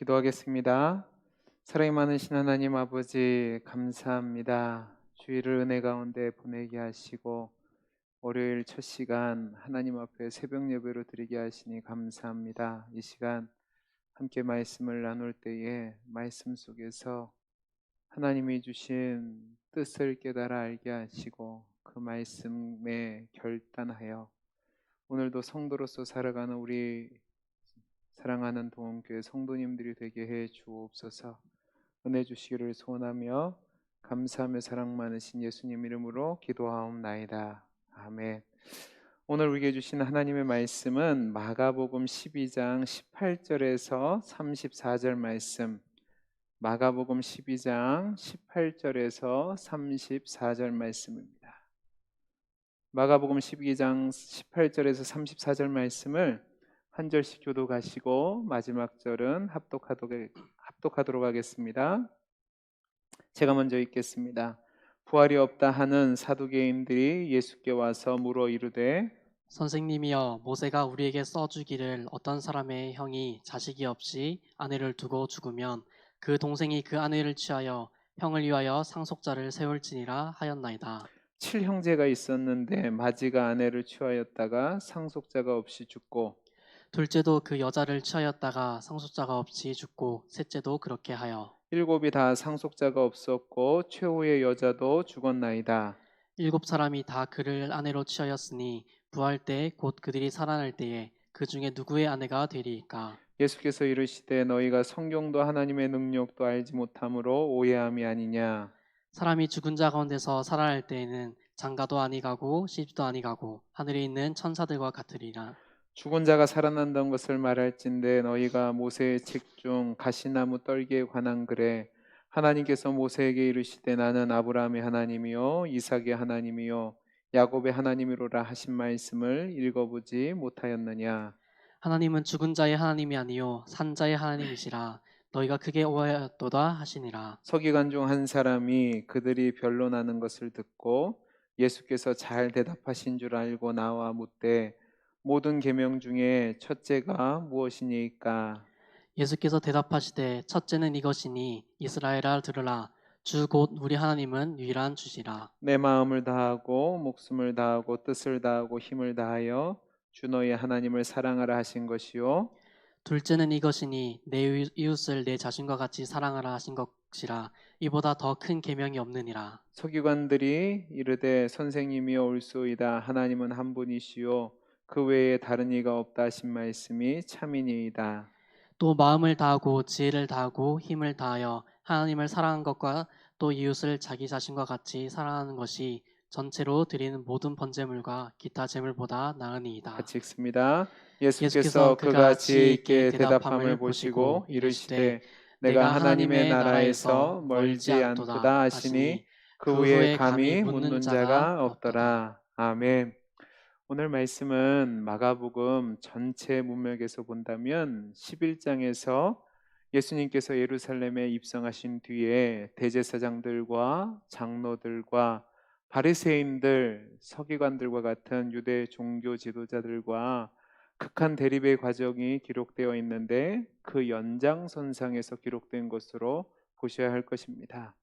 기도하겠습니다. 사랑이 많으신 하나님 아버지 감사합니다. 주일을 은혜 가운데 보내게 하시고 월요일 첫 시간 하나님 앞에 새벽 예배로 드리게 하시니 감사합니다. 이 시간 함께 말씀을 나눌 때에 말씀 속에서 하나님이 주신 뜻을 깨달아 알게 하시고 그 말씀에 결단하여 오늘도 성도로서 살아가는 우리 사랑하는 동원교회 성도님들이 되게 해 주옵소서. 은혜 주시기를 소원하며 감사하며 사랑 많으신 예수님 이름으로 기도하옵나이다. 아멘. 오늘 우리에게 주신 하나님의 말씀은 마가복음 12장 18절에서 34절 말씀. 마가복음 12장 18절에서 34절 말씀입니다. 마가복음 12장 18절에서 34절 말씀을 한 절씩 교독하시고 마지막 절은 합독하도록 하겠습니다. 제가 먼저 읽겠습니다. 부활이 없다 하는 사두개인들이 예수께 와서 물어 이르되 선생님이여, 모세가 우리에게 써주기를 어떤 사람의 형이 자식이 없이 아내를 두고 죽으면 그 동생이 그 아내를 취하여 형을 위하여 상속자를 세울지니라 하였나이다. 7형제가 있었는데 마지가 아내를 취하였다가 상속자가 없이 죽고 둘째도 그 여자를 취하였다가 상속자가 없이 죽고 셋째도 그렇게 하여 일곱이 다 상속자가 없었고 최후의 여자도 죽었나이다. 7사람이 다 그를 아내로 취하였으니 부활 때 곧 그들이 살아날 때에 그 중에 누구의 아내가 되리이까? 예수께서 이르시되 너희가 성경도 하나님의 능력도 알지 못함으로 오해함이 아니냐. 사람이 죽은 자 가운데서 살아날 때에는 장가도 아니가고 시집도 아니가고 하늘에 있는 천사들과 같으리라. 죽은 자가 살아난다는 것을 말할진대 너희가 모세의 책 중 가시나무 떨기에 관한 글에 하나님께서 모세에게 이르시되 나는 아브라함의 하나님이요 이삭의 하나님이요 야곱의 하나님이로라 하신 말씀을 읽어보지 못하였느냐. 하나님은 죽은 자의 하나님이 아니요 산 자의 하나님이시라. 너희가 크게 오해하였도다 하시니라. 서기관 중 한 사람이 그들이 변론하는 것을 듣고 예수께서 잘 대답하신 줄 알고 나와 묻되 모든 계명 중에 첫째가 무엇이니까. 예수께서 대답하시되 첫째는 이것이니 이스라엘아 들으라. 주 곧 우리 하나님은 유일한 주시라. 내 마음을 다하고 목숨을 다하고 뜻을 다하고 힘을 다하여 주 너희 하나님을 사랑하라 하신 것이요 둘째는 이것이니 내 이웃을 내 자신과 같이 사랑하라 하신 것이라. 이보다 더 큰 계명이 없느니라. 서기관들이 이르되 선생님이여 올소이다 하나님은 한 분이시요 그 외에 다른 이가 없다 하신 말씀이 참이니이다. 또 마음을 다하고 지혜를 다하고 힘을 다하여 하나님을 사랑한 것과 또 이웃을 자기 자신과 같이 사랑하는 것이 전체로 드리는 모든 번제물과 기타 제물보다 나으니이다. 같이 읽습니다. 예수께서 예수께서 그가 그가 지혜 지혜 있게 있게 대답함을 대답함을 보시고 보시고 이르시되 이르시되 내가 내가 하나님의 하나님의 나라에서 나라에서 멀지 멀지 않도다 않도다 하시니 하시니 그 그 후에 후에 감히 감히 묻는 묻는 자가 자가 없더라. 없더라. 아멘. 오늘 말씀은 마가복음 전체 문맥에서 본다면 11장에서 예수님께서 예루살렘에 입성하신 뒤에 대제사장들과 장로들과 바리새인들, 서기관들과 같은 유대 종교 지도자들과 극한 대립의 과정이 기록되어 있는데 그 연장선상에서 기록된 것으로 보셔야 할 것입니다.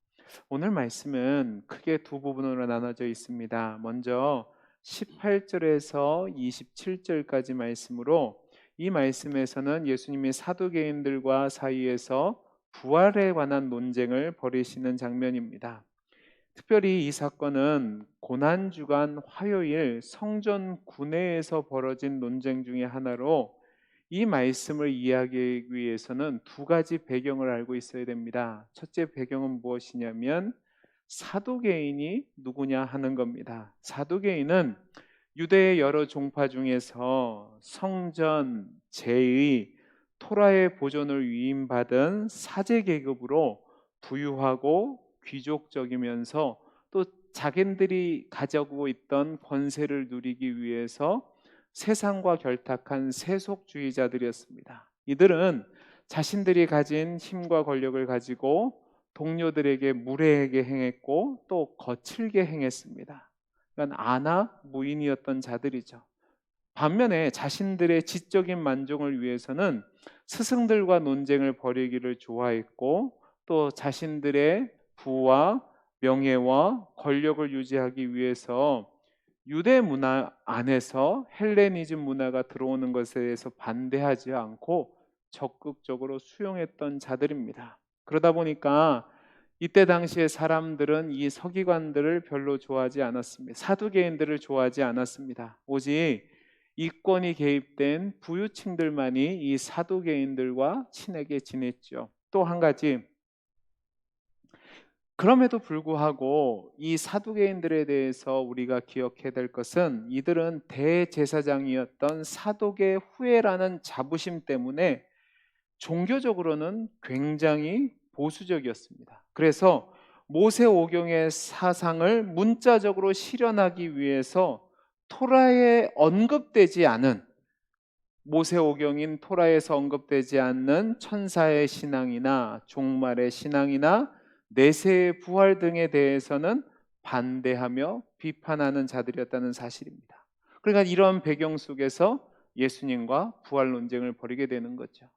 오늘 말씀은 크게 두 부분으로 나눠져 있습니다. 먼저 18절에서 27절까지 말씀으로 이 말씀에서는 예수님이 사두개인들과 사이에서 부활에 관한 논쟁을 벌이시는 장면입니다. 특별히 이 사건은 고난주간 화요일 성전 구내에서 벌어진 논쟁 중의 하나로 이 말씀을 이해하기 위해서는 두 가지 배경을 알고 있어야 됩니다. 첫째 배경은 무엇이냐면 사두개인이 누구냐 하는 겁니다. 사두개인은 유대의 여러 종파 중에서 성전, 제의, 토라의 보존을 위임받은 사제 계급으로 부유하고 귀족적이면서 또 자기들이 가지고 있던 권세를 누리기 위해서 세상과 결탁한 세속주의자들이었습니다. 이들은 자신들이 가진 힘과 권력을 가지고 동료들에게 무례하게 행했고 또 거칠게 행했습니다. 그러니까 아나 무인이었던 자들이죠. 반면에 자신들의 지적인 만족을 위해서는 스승들과 논쟁을 벌이기를 좋아했고, 또 자신들의 부와 명예와 권력을 유지하기 위해서 유대 문화 안에서 헬레니즘 문화가 들어오는 것에 대해서 반대하지 않고 적극적으로 수용했던 자들입니다. 그러다 보니까 이때 당시에 사람들은 이 서기관들을 별로 좋아하지 않았습니다. 사두개인들을 좋아하지 않았습니다. 오직 이권이 개입된 부유층들만이 이 사두개인들과 친하게 지냈죠. 또 한 가지, 그럼에도 불구하고 이 사두개인들에 대해서 우리가 기억해야 될 것은, 이들은 대제사장이었던 사독의 후예라는 자부심 때문에 종교적으로는 굉장히 보수적이었습니다. 그래서 모세오경의 사상을 문자적으로 실현하기 위해서 토라에 언급되지 않은, 모세오경인 토라에서 언급되지 않는 천사의 신앙이나 종말의 신앙이나 내세의 부활 등에 대해서는 반대하며 비판하는 자들이었다는 사실입니다. 그러니까 이런 배경 속에서 예수님과 부활 논쟁을 벌이게 되는 거죠.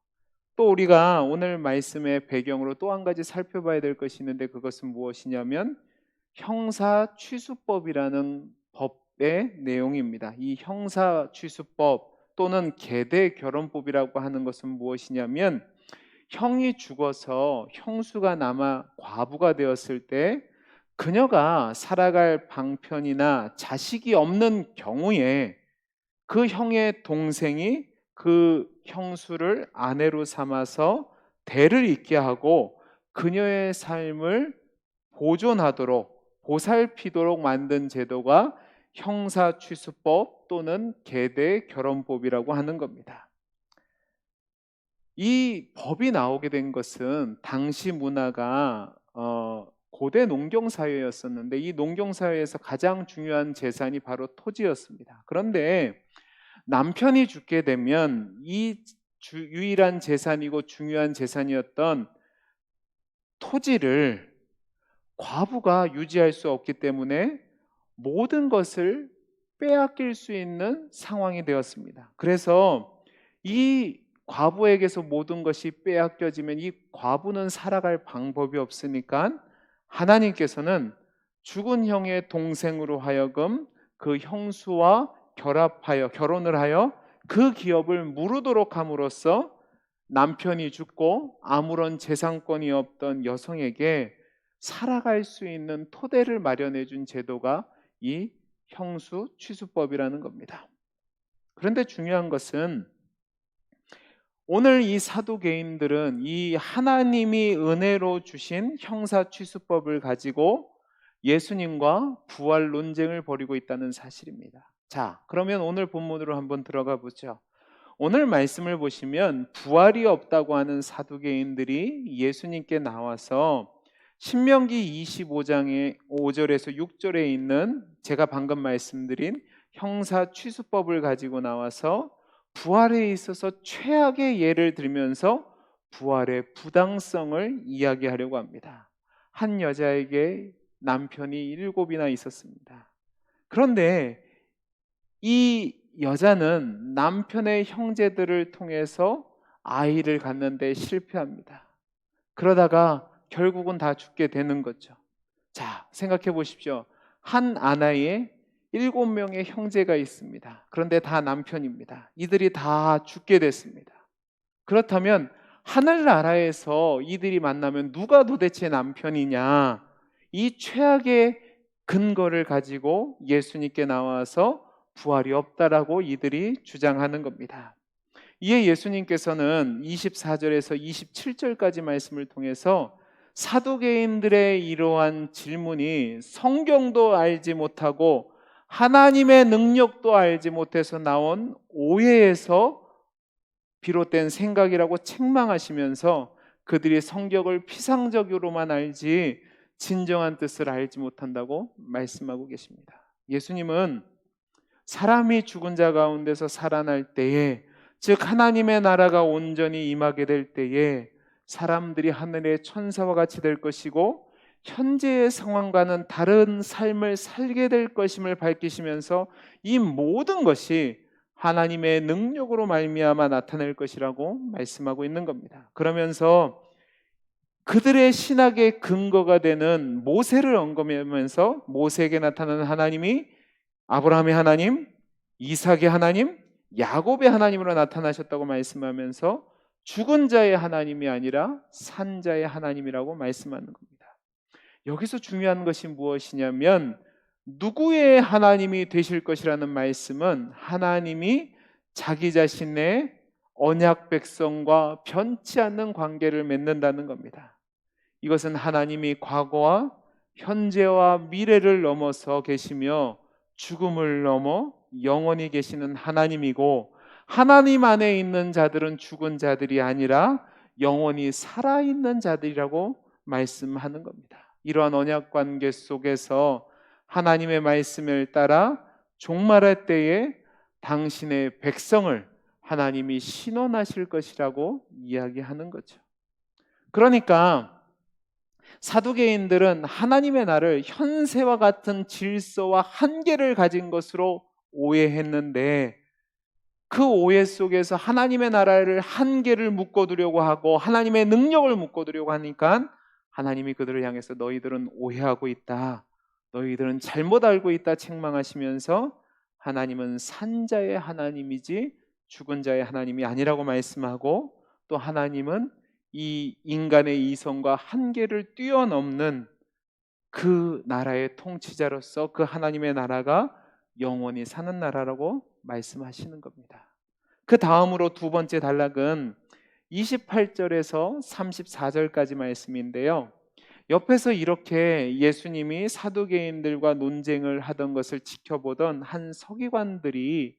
또 우리가 오늘 말씀의 배경으로 또 한 가지 살펴봐야 될 것이 있는데, 그것은 무엇이냐면 형사취수법이라는 법의 내용입니다. 이 형사취수법 또는 계대결혼법이라고 하는 것은 무엇이냐면, 형이 죽어서 형수가 남아 과부가 되었을 때 그녀가 살아갈 방편이나 자식이 없는 경우에 그 형의 동생이 그 형수를 아내로 삼아서 대를 잇게 하고 그녀의 삶을 보존하도록, 보살피도록 만든 제도가 형사취수법 또는 계대결혼법이라고 하는 겁니다. 이 법이 나오게 된 것은 당시 문화가 고대 농경사회였었는데, 이 농경사회에서 가장 중요한 재산이 바로 토지였습니다. 그런데 남편이 죽게 되면 이 유일한 재산이고 중요한 재산이었던 토지를 과부가 유지할 수 없기 때문에 모든 것을 빼앗길 수 있는 상황이 되었습니다. 그래서 이 과부에게서 모든 것이 빼앗겨지면 이 과부는 살아갈 방법이 없으니까 하나님께서는 죽은 형의 동생으로 하여금 그 형수와 결혼을 하여 그 기업을 무르도록 함으로써 남편이 죽고 아무런 재산권이 없던 여성에게 살아갈 수 있는 토대를 마련해 준 제도가 이 형수 취수법이라는 겁니다. 그런데 중요한 것은, 오늘 이 사두개인들은 이 하나님이 은혜로 주신 형사 취수법을 가지고 예수님과 부활 논쟁을 벌이고 있다는 사실입니다. 자, 그러면 오늘 본문으로 한번 들어가 보죠. 오늘 말씀을 보시면 부활이 없다고 하는 사두개인들이 예수님께 나와서 신명기 25장의 5절에서 6절에 있는 제가 방금 말씀드린 형사 취수법을 가지고 나와서 부활에 있어서 최악의 예를 들면서 부활의 부당성을 이야기하려고 합니다. 한 여자에게 남편이 7이나 있었습니다. 그런데 이 여자는 남편의 형제들을 통해서 아이를 갖는데 실패합니다. 그러다가 결국은 다 죽게 되는 거죠. 자, 생각해 보십시오. 한 아나이에 7명의 형제가 있습니다. 그런데 다 남편입니다. 이들이 다 죽게 됐습니다. 그렇다면 하늘나라에서 이들이 만나면 누가 도대체 남편이냐? 이 최악의 근거를 가지고 예수님께 나와서 부활이 없다라고 이들이 주장하는 겁니다. 이에 예수님께서는 24절에서 27절까지 말씀을 통해서 사두개인들의 이러한 질문이 성경도 알지 못하고 하나님의 능력도 알지 못해서 나온 오해에서 비롯된 생각이라고 책망하시면서 그들이 성경을 피상적으로만 알지 진정한 뜻을 알지 못한다고 말씀하고 계십니다. 예수님은 사람이 죽은 자 가운데서 살아날 때에, 즉 하나님의 나라가 온전히 임하게 될 때에 사람들이 하늘의 천사와 같이 될 것이고 현재의 상황과는 다른 삶을 살게 될 것임을 밝히시면서 이 모든 것이 하나님의 능력으로 말미암아 나타낼 것이라고 말씀하고 있는 겁니다. 그러면서 그들의 신학의 근거가 되는 모세를 언급하면서 모세에게 나타나는 하나님이 아브라함의 하나님, 이삭의 하나님, 야곱의 하나님으로 나타나셨다고 말씀하면서 죽은 자의 하나님이 아니라 산 자의 하나님이라고 말씀하는 겁니다. 여기서 중요한 것이 무엇이냐면 누구의 하나님이 되실 것이라는 말씀은 하나님이 자기 자신의 언약 백성과 변치 않는 관계를 맺는다는 겁니다. 이것은 하나님이 과거와 현재와 미래를 넘어서 계시며 죽음을 넘어 영원히 계시는 하나님이고, 하나님 안에 있는 자들은 죽은 자들이 아니라 영원히 살아있는 자들이라고 말씀하는 겁니다. 이러한 언약 관계 속에서 하나님의 말씀을 따라 종말할 때에 당신의 백성을 하나님이 신원하실 것이라고 이야기하는 거죠. 그러니까 사두개인들은 하나님의 나를 현세와 같은 질서와 한계를 가진 것으로 오해했는데, 그 오해 속에서 하나님의 나라를 한계를 묶어두려고 하고 하나님의 능력을 묶어두려고 하니까 하나님이 그들을 향해서 너희들은 오해하고 있다, 너희들은 잘못 알고 있다 책망하시면서 하나님은 산자의 하나님이지 죽은 자의 하나님이 아니라고 말씀하고, 또 하나님은 이 인간의 이성과 한계를 뛰어넘는 그 나라의 통치자로서 그 하나님의 나라가 영원히 사는 나라라고 말씀하시는 겁니다. 그 다음으로 두 번째 단락은 28절에서 34절까지 말씀인데요. 옆에서 이렇게 예수님이 사두개인들과 논쟁을 하던 것을 지켜보던 한 서기관들이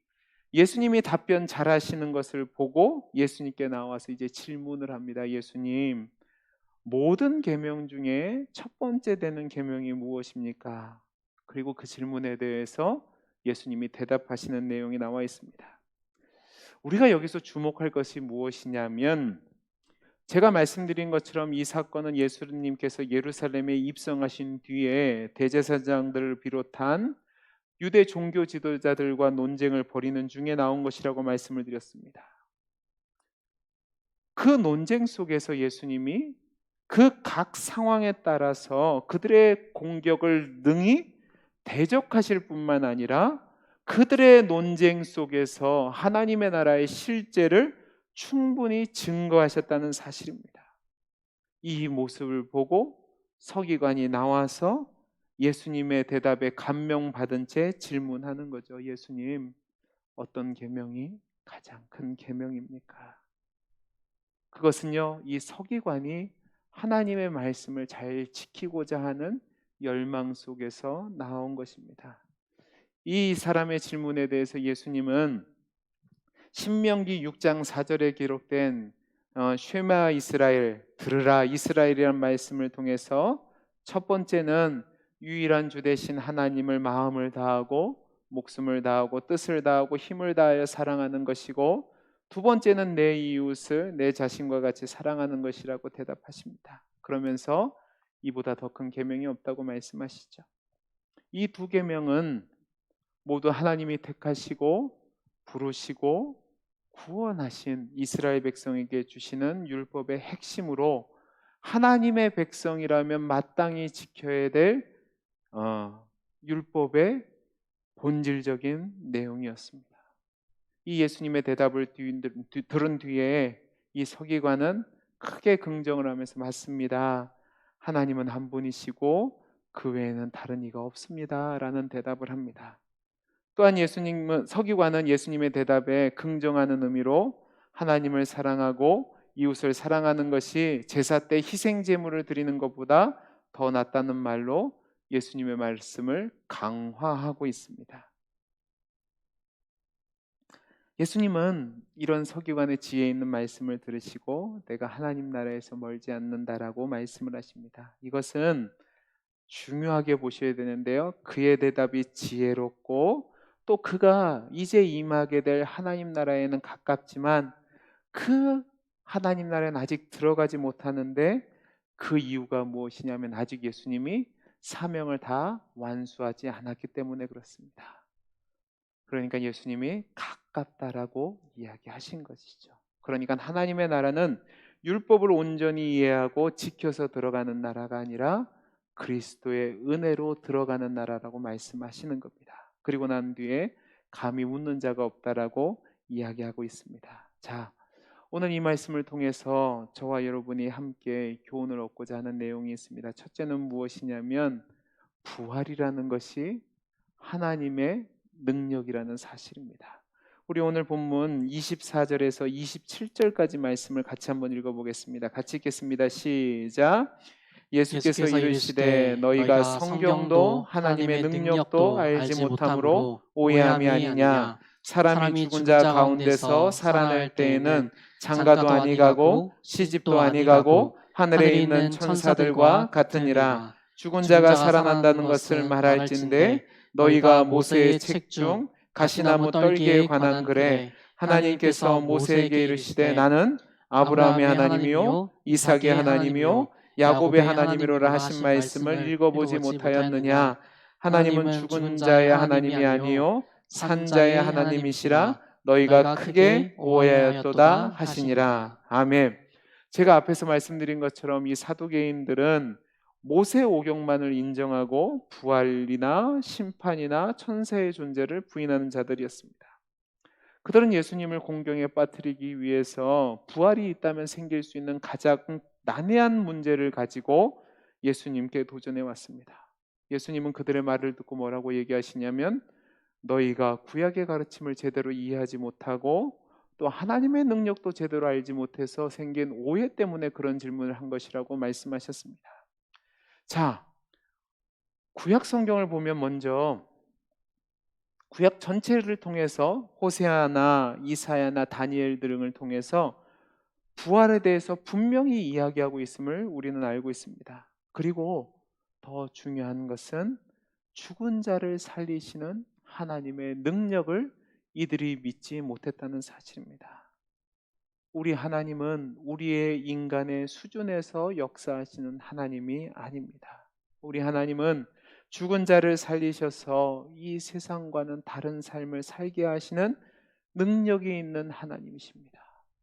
예수님이 답변 잘하시는 것을 보고 예수님께 나와서 이제 질문을 합니다. 예수님, 모든 계명 중에 첫 번째 되는 계명이 무엇입니까? 그리고 그 질문에 대해서 예수님이 대답하시는 내용이 나와 있습니다. 우리가 여기서 주목할 것이 무엇이냐면, 제가 말씀드린 것처럼 이 사건은 예수님께서 예루살렘에 입성하신 뒤에 대제사장들을 비롯한 유대 종교 지도자들과 논쟁을 벌이는 중에 나온 것이라고 말씀을 드렸습니다. 그 논쟁 속에서 예수님이 그 각 상황에 따라서 그들의 공격을 능히 대적하실 뿐만 아니라 그들의 논쟁 속에서 하나님의 나라의 실제를 충분히 증거하셨다는 사실입니다. 이 모습을 보고 서기관이 나와서 예수님의 대답에 감명받은 채 질문하는 거죠. 예수님, 어떤 계명이 가장 큰 계명입니까? 그것은요, 이 서기관이 하나님의 말씀을 잘 지키고자 하는 열망 속에서 나온 것입니다. 이 사람의 질문에 대해서 예수님은 신명기 6장 4절에 기록된 쉐마 이스라엘, 들으라 이스라엘이라는 말씀을 통해서 첫 번째는 유일한 주 되신 하나님을 마음을 다하고 목숨을 다하고 뜻을 다하고 힘을 다하여 사랑하는 것이고, 두 번째는 내 이웃을 내 자신과 같이 사랑하는 것이라고 대답하십니다. 그러면서 이보다 더 큰 계명이 없다고 말씀하시죠. 이 두 계명은 모두 하나님이 택하시고 부르시고 구원하신 이스라엘 백성에게 주시는 율법의 핵심으로 하나님의 백성이라면 마땅히 지켜야 될 율법의 본질적인 내용이었습니다. 이 예수님의 대답을 들은 뒤에 이 서기관은 크게 긍정을 하면서 맞습니다, 하나님은 한 분이시고 그 외에는 다른 이가 없습니다 라는 대답을 합니다. 또한 서기관은 예수님의 대답에 긍정하는 의미로 하나님을 사랑하고 이웃을 사랑하는 것이 제사 때 희생 제물을 드리는 것보다 더 낫다는 말로 예수님의 말씀을 강화하고 있습니다. 예수님은 이런 서기관의 지혜 있는 말씀을 들으시고 내가 하나님 나라에서 멀지 않는다라고 말씀을 하십니다. 이것은 중요하게 보셔야 되는데요, 그의 대답이 지혜롭고 또 그가 이제 임하게 될 하나님 나라에는 가깝지만 그 하나님 나라에는 아직 들어가지 못하는데, 그 이유가 무엇이냐면 아직 예수님이 사명을 다 완수하지 않았기 때문에 그렇습니다. 그러니까 예수님이 가깝다라고 이야기하신 것이죠. 그러니까 하나님의 나라는 율법을 온전히 이해하고 지켜서 들어가는 나라가 아니라 그리스도의 은혜로 들어가는 나라라고 말씀하시는 겁니다. 그리고 난 뒤에 감히 묻는 자가 없다라고 이야기하고 있습니다. 자, 오늘 이 말씀을 통해서 저와 여러분이 함께 교훈을 얻고자 하는 내용이 있습니다. 첫째는 무엇이냐면 부활이라는 것이 하나님의 능력이라는 사실입니다. 우리 오늘 본문 24절에서 27절까지 말씀을 같이 한번 읽어보겠습니다. 같이 읽겠습니다. 시작. 예수께서 이르시되 너희가 성경도 하나님의 능력도 알지 못함으로 오해함이 아니냐. 사람이 죽은 자 가운데서 살아날 때에는 장가도 아니가고 시집도 아니가고 하늘에 있는 천사들과 같으니라. 죽은 자가 살아난다는 것을 말할진대 너희가 모세의 책 중 가시나무 떨기에 관한 글에 하나님께서 모세에게 이르시되 나는 아브라함의 하나님이요 이삭의 하나님이요 야곱의 하나님이로라 하신 말씀을 읽어보지 못하였느냐. 하나님은 죽은 자의 하나님이 아니요 산 자의 하나님이시라 너희가 크게 오해하였도다 하시니라. 아멘. 제가 앞에서 말씀드린 것처럼 이 사두개인들은 모세 오경만을 인정하고 부활이나 심판이나 천사의 존재를 부인하는 자들이었습니다. 그들은 예수님을 공경에 빠뜨리기 위해서 부활이 있다면 생길 수 있는 가장 난해한 문제를 가지고 예수님께 도전해 왔습니다. 예수님은 그들의 말을 듣고 뭐라고 얘기하시냐면 너희가 구약의 가르침을 제대로 이해하지 못하고 또 하나님의 능력도 제대로 알지 못해서 생긴 오해 때문에 그런 질문을 한 것이라고 말씀하셨습니다. 자, 구약 성경을 보면 먼저 구약 전체를 통해서 호세아나 이사야나 다니엘 등을 통해서 부활에 대해서 분명히 이야기하고 있음을 우리는 알고 있습니다. 그리고 더 중요한 것은 죽은 자를 살리시는 하나님의 능력을 이들이 믿지 못했다는 사실입니다. 우리 하나님은 우리의 인간의 수준에서 역사하시는 하나님이 아닙니다. 우리 하나님은 죽은 자를 살리셔서 이 세상과는 다른 삶을 살게 하시는 능력이 있는 하나님이십니다.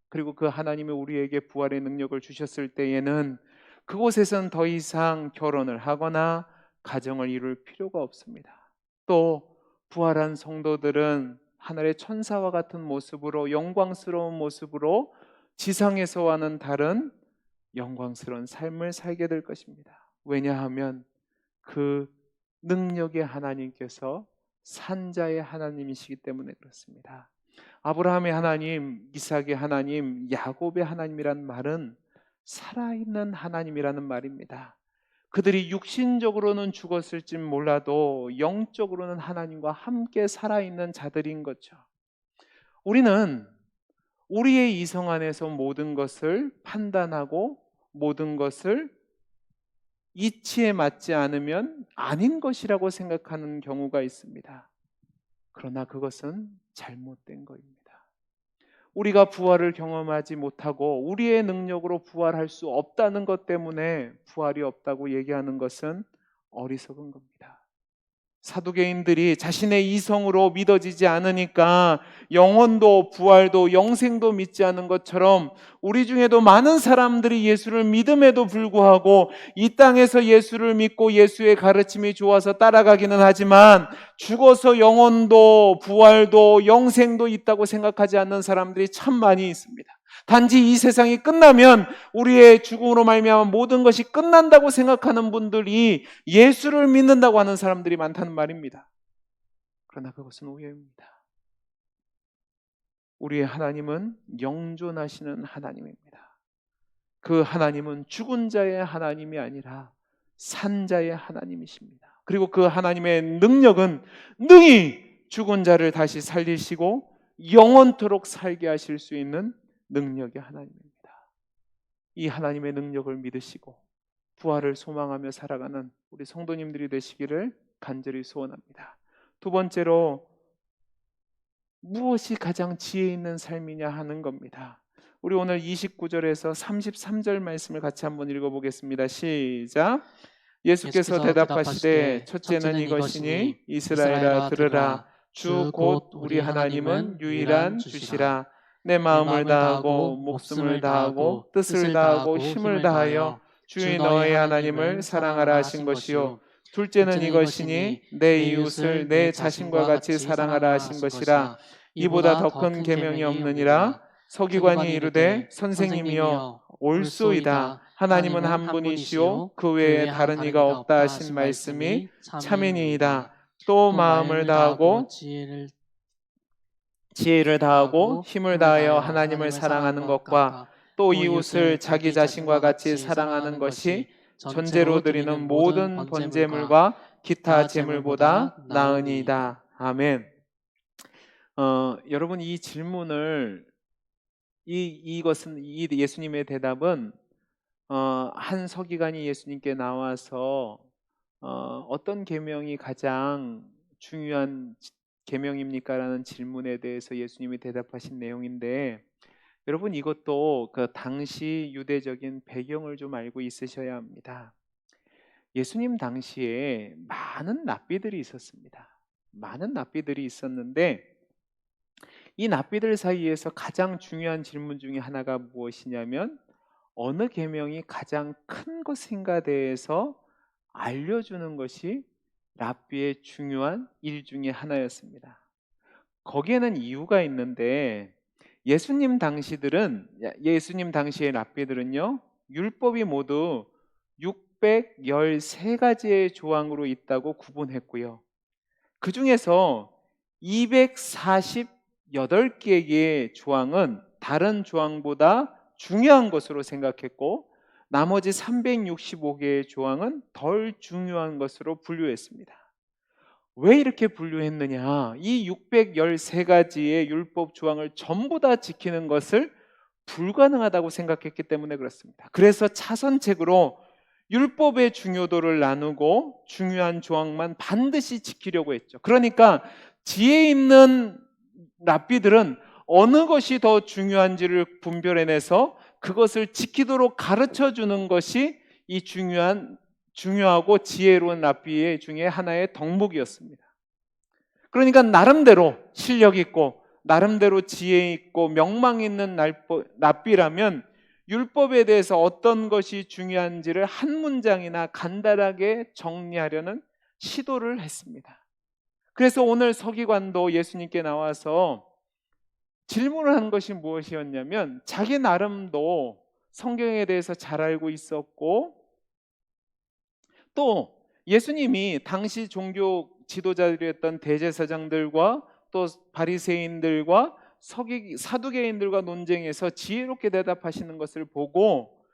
그리고 그 하나님이 우리에게 부활의 능력을 주셨을 때에는 그곳에선 더 이상 결혼을 하거나 가정을 이룰 필요가 없습니다. 또 부활한 성도들은 하늘의 천사와 같은 모습으로 영광스러운 모습으로 지상에서와는 다른 영광스러운 삶을 살게 될 것입니다. 왜냐하면 그 능력의 하나님께서 산자의 하나님이시기 때문에 그렇습니다. 아브라함의 하나님, 이삭의 하나님, 야곱의 하나님이란 말은 살아있는 하나님이라는 말입니다. 그들이 육신적으로는 죽었을지 몰라도 영적으로는 하나님과 함께 살아있는 자들인 거죠. 우리는 우리의 이성 안에서 모든 것을 판단하고 모든 것을 이치에 맞지 않으면 아닌 것이라고 생각하는 경우가 있습니다. 그러나 그것은 잘못된 것입니다. 우리가 부활을 경험하지 못하고 우리의 능력으로 부활할 수 없다는 것 때문에 부활이 없다고 얘기하는 것은 어리석은 겁니다. 사두개인들이 자신의 이성으로 믿어지지 않으니까 영혼도 부활도 영생도 믿지 않은 것처럼 우리 중에도 많은 사람들이 예수를 믿음에도 불구하고 이 땅에서 예수를 믿고 예수의 가르침이 좋아서 따라가기는 하지만 죽어서 영혼도 부활도 영생도 있다고 생각하지 않는 사람들이 참 많이 있습니다. 단지 이 세상이 끝나면 우리의 죽음으로 말미암아 모든 것이 끝난다고 생각하는 분들이 예수를 믿는다고 하는 사람들이 많다는 말입니다. 그러나 그것은 오해입니다. 우리의 하나님은 영존하시는 하나님입니다. 그 하나님은 죽은 자의 하나님이 아니라 산 자의 하나님이십니다. 그리고 그 하나님의 능력은 능히 죽은 자를 다시 살리시고 영원토록 살게 하실 수 있는 능력의 하나님입니다. 이 하나님의 능력을 믿으시고 부활을 소망하며 살아가는 우리 성도님들이 되시기를 간절히 소원합니다. 두 번째로 무엇이 가장 지혜 있는 삶이냐 하는 겁니다. 우리 오늘 29절에서 33절 말씀을 같이 한번 읽어보겠습니다. 시작. 예수께서 대답하시되 첫째는 이것이니 이스라엘아 들으라. 주 곧 우리 하나님은 유일한 주시라. 내 마음을 다하고 목숨을 다하고 뜻을 다하고 힘을 다하여 주의 너의 하나님을 사랑하라 하신 것이요 둘째는 이것이니 내 이웃을 내 자신과 같이 사랑하라 하신 것이라. 이보다 더 큰 계명이 없느니라. 서기관이 이르되 선생님이여 옳소이다. 하나님은 한 분이시요 그 외에 다른 이가 없다 하신 말씀이 참이니이다. 또 마음을 다하고 지혜를 다하고 힘을 다하여 하나님을 사랑하는 것과 또 이웃을 자기 자신과 같이 사랑하는 것이 전제로 드리는 모든 번제물과 기타 제물보다 나으니이다. 아멘. 여러분 이 질문을 이것은 이 예수님의 대답은 한 서기관이 예수님께 나와서 어떤 계명이 가장 중요한 계명입니까? 라는 질문에 대해서 예수님이 대답하신 내용인데 여러분 이것도 그 당시 유대적인 배경을 좀 알고 있으셔야 합니다. 예수님 당시에 많은 랍비들이 있었습니다. 많은 랍비들이 있었는데 이 랍비들 사이에서 가장 중요한 질문 중에 하나가 무엇이냐면 어느 계명이 가장 큰 것인가 대해서 알려주는 것이 랍비의 중요한 일 중에 하나였습니다. 거기에는 이유가 있는데 예수님 당시의 랍비들은요 율법이 모두 613가지의 조항으로 있다고 구분했고요. 그 중에서 248개의 조항은 다른 조항보다 중요한 것으로 생각했고 나머지 365개의 조항은 덜 중요한 것으로 분류했습니다. 왜 이렇게 분류했느냐? 이 613가지의 율법 조항을 전부 다 지키는 것을 불가능하다고 생각했기 때문에 그렇습니다. 그래서 차선책으로 율법의 중요도를 나누고 중요한 조항만 반드시 지키려고 했죠. 그러니까 지혜 있는 랍비들은 어느 것이 더 중요한지를 분별해내서 그것을 지키도록 가르쳐 주는 것이 이 중요하고 지혜로운 랍비 중에 하나의 덕목이었습니다. 그러니까 나름대로 실력 있고 나름대로 지혜 있고 명망 있는 랍비라면 율법에 대해서 어떤 것이 중요한지를 한 문장이나 간단하게 정리하려는 시도를 했습니다. 그래서 오늘 서기관도 예수님께 나와서 질문을 한 것이 무엇이었냐면 자기 나름도 성경에 대해서 잘 알고 있었고 또 예수님이 당시 종교 지도자들이었던 대제사장들과 또 바리새인들과 사두개인들과 논쟁에서 지혜롭게 대답하시는 것을 보고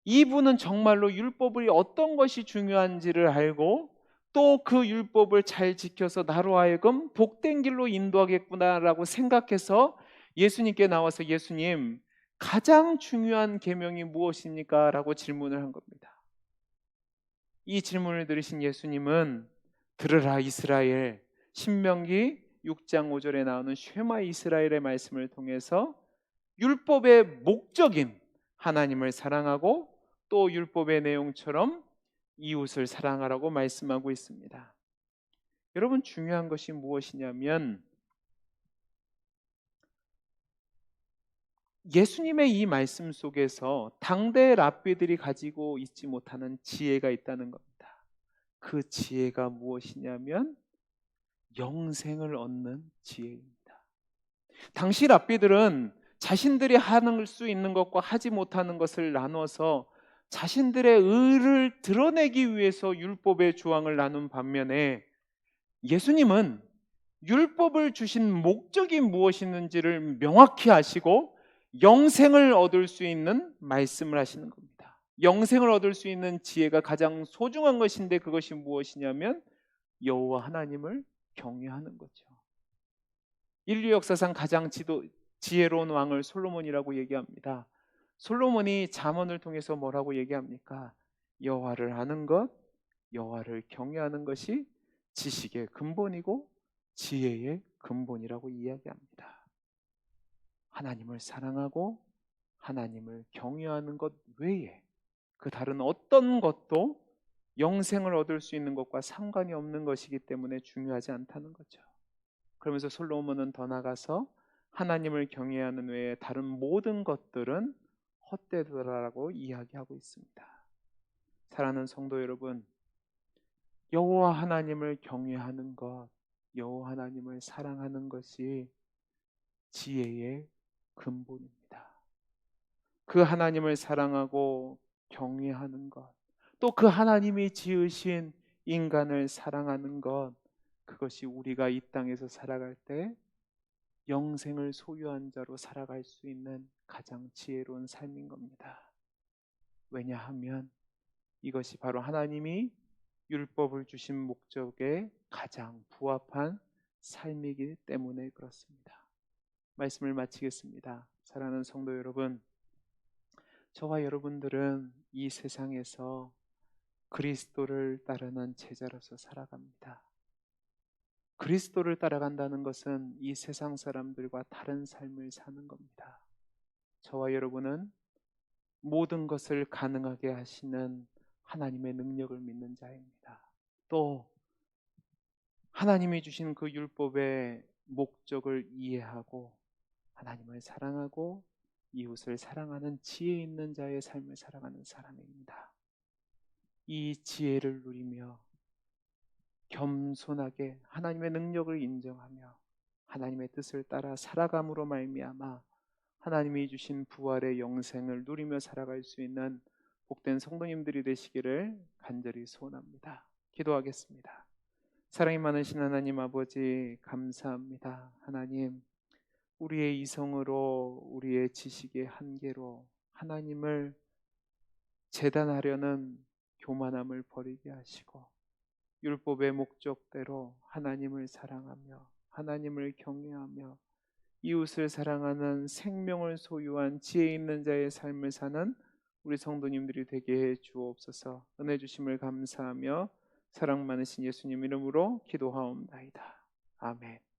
이분은 정말로 율법이 어떤 것이 중요한지를 알고 또 그 율법을 잘 지켜서 나로 하여금 복된 길로 인도하겠구나라고 생각해서 예수님께 나와서 예수님 가장 중요한 계명이 무엇입니까? 라고 질문을 한 겁니다. 이 질문을 들으신 예수님은 들으라 이스라엘, 신명기 6장 5절에 나오는 쉐마 이스라엘의 말씀을 통해서 율법의 목적인 하나님을 사랑하고 또 율법의 내용처럼 이웃을 사랑하라고 말씀하고 있습니다. 여러분 중요한 것이 무엇이냐면 예수님의 이 말씀 속에서 당대 랍비들이 가지고 있지 못하는 지혜가 있다는 겁니다. 그 지혜가 무엇이냐면 영생을 얻는 지혜입니다. 당시 랍비들은 자신들이 하는 수 있는 것과 하지 못하는 것을 나눠서 자신들의 의를 드러내기 위해서 율법의 조항을 나눈 반면에 예수님은 율법을 주신 목적이 무엇이는지를 명확히 아시고 영생을 얻을 수 있는 말씀을 하시는 겁니다. 영생을 얻을 수 있는 지혜가 가장 소중한 것인데 그것이 무엇이냐면 여호와 하나님을 경외하는 거죠. 인류 역사상 가장 지혜로운 왕을 솔로몬이라고 얘기합니다. 솔로몬이 잠언을 통해서 뭐라고 얘기합니까? 여호와를 아는 것, 여호와를 경외하는 것이 지식의 근본이고 지혜의 근본이라고 이야기합니다. 하나님을 사랑하고 하나님을 경외하는 것 외에 그 다른 어떤 것도 영생을 얻을 수 있는 것과 상관이 없는 것이기 때문에 중요하지 않다는 거죠. 그러면서 솔로몬은 더 나아가서 하나님을 경외하는 외에 다른 모든 것들은 헛되더라라고 이야기하고 있습니다. 사랑하는 성도 여러분, 여호와 하나님을 경외하는 것, 여호와 하나님을 사랑하는 것이 지혜의 근본입니다. 그 하나님을 사랑하고 경외하는 것, 또 그 하나님이 지으신 인간을 사랑하는 것, 그것이 우리가 이 땅에서 살아갈 때 영생을 소유한 자로 살아갈 수 있는 가장 지혜로운 삶인 겁니다. 왜냐하면 이것이 바로 하나님이 율법을 주신 목적에 가장 부합한 삶이기 때문에 그렇습니다. 말씀을 마치겠습니다. 사랑하는 성도 여러분, 저와 여러분들은 이 세상에서 그리스도를 따르는 제자로서 살아갑니다. 그리스도를 따라간다는 것은 이 세상 사람들과 다른 삶을 사는 겁니다. 저와 여러분은 모든 것을 가능하게 하시는 하나님의 능력을 믿는 자입니다. 또 하나님이 주신 그 율법의 목적을 이해하고 하나님을 사랑하고 이웃을 사랑하는 지혜 있는 자의 삶을 살아가는 사람입니다. 이 지혜를 누리며 겸손하게 하나님의 능력을 인정하며 하나님의 뜻을 따라 살아감으로 말미암아 하나님이 주신 부활의 영생을 누리며 살아갈 수 있는 복된 성도님들이 되시기를 간절히 소원합니다. 기도하겠습니다. 사랑이 많으신 하나님 아버지, 감사합니다. 하나님, 우리의 이성으로 우리의 지식의 한계로 하나님을 재단하려는 교만함을 버리게 하시고 율법의 목적대로 하나님을 사랑하며 하나님을 경외하며 이웃을 사랑하는 생명을 소유한 지혜 있는 자의 삶을 사는 우리 성도님들이 되게 해 주옵소서. 은혜 주심을 감사하며 사랑 많으신 예수님 이름으로 기도하옵나이다. 아멘.